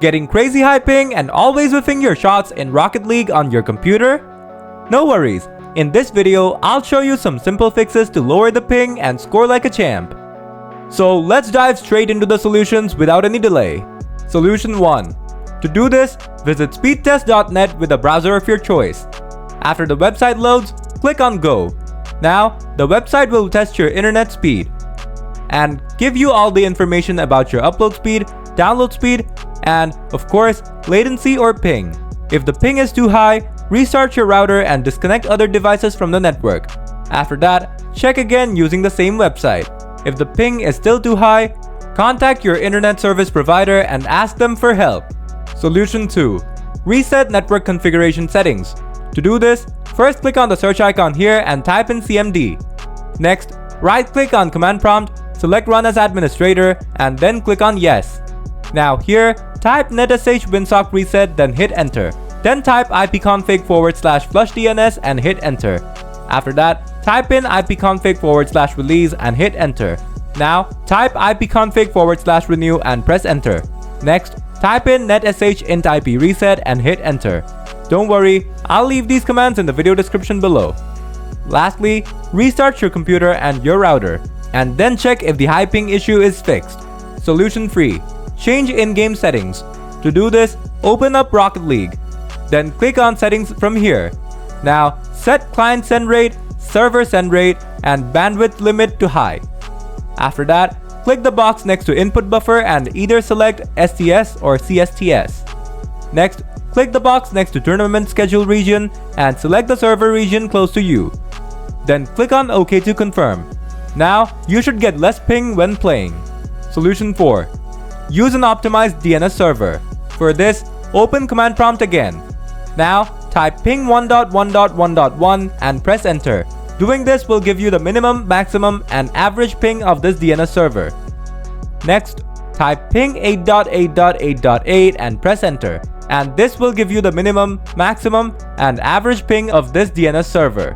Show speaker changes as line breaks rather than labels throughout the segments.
Getting crazy high ping and always whiffing your shots in Rocket League on your computer? No worries, in this video I'll show you some simple fixes to lower the ping and score like a champ. So let's dive straight into the solutions without any delay. Solution 1. To do this, visit speedtest.net with a browser of your choice. After the website loads, click on Go. Now, the website will test your internet speed and give you all the information about your upload speed, download speed, and, of course, latency or ping. If the ping is too high, restart your router and disconnect other devices from the network. After that, check again using the same website. If the ping is still too high, contact your internet service provider and ask them for help. Solution 2. Reset network configuration settings. To do this, first click on the search icon here and type in CMD. Next, right-click on command prompt, select Run as Administrator, and then click on Yes. Now here, type netsh winsock reset, then hit enter. Then type ipconfig/flushdns and hit enter. After that, type in ipconfig/release and hit enter. Now, type ipconfig/renew and press enter. Next, type in netsh int ip reset and hit enter. Don't worry, I'll leave these commands in the video description below. Lastly, restart your computer and your router, and then check if the high ping issue is fixed. Solution 3. Change in-game settings. To do this, open up Rocket League. Then click on Settings from here. Now, set client send rate, server send rate, and bandwidth limit to high. After that, click the box next to input buffer and either select STS or CSTS. Next, click the box next to tournament schedule region and select the server region close to you. Then click on OK to confirm. Now, you should get less ping when playing. Solution 4. Use an optimized DNS server. For this, open command prompt again. Now, type ping 1.1.1.1 and press enter. Doing this will give you the minimum, maximum, and average ping of this DNS server. Next, type ping 8.8.8.8 and press enter. And this will give you the minimum, maximum, and average ping of this DNS server.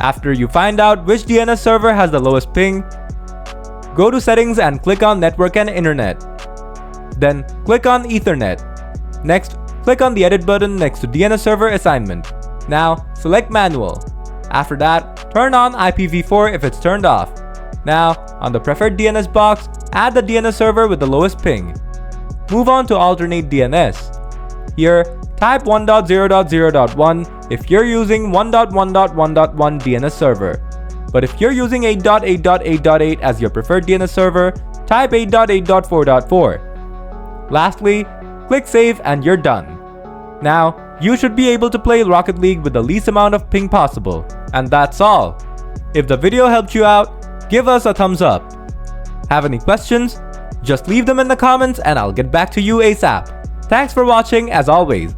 After you find out which DNS server has the lowest ping, go to Settings and click on Network and Internet. Then click on Ethernet. Next, click on the Edit button next to DNS Server Assignment. Now, select Manual. After that, turn on IPv4 if it's turned off. Now, on the Preferred DNS box, add the DNS server with the lowest ping. Move on to Alternate DNS. Here, type 1.0.0.1 if you're using 1.1.1.1 DNS server. But if you're using 8.8.8.8 as your preferred DNS server, type 8.8.4.4. Lastly, click Save and you're done. Now, you should be able to play Rocket League with the least amount of ping possible. And that's all. If the video helped you out, give us a thumbs up. Have any questions? Just leave them in the comments and I'll get back to you ASAP. Thanks for watching as always.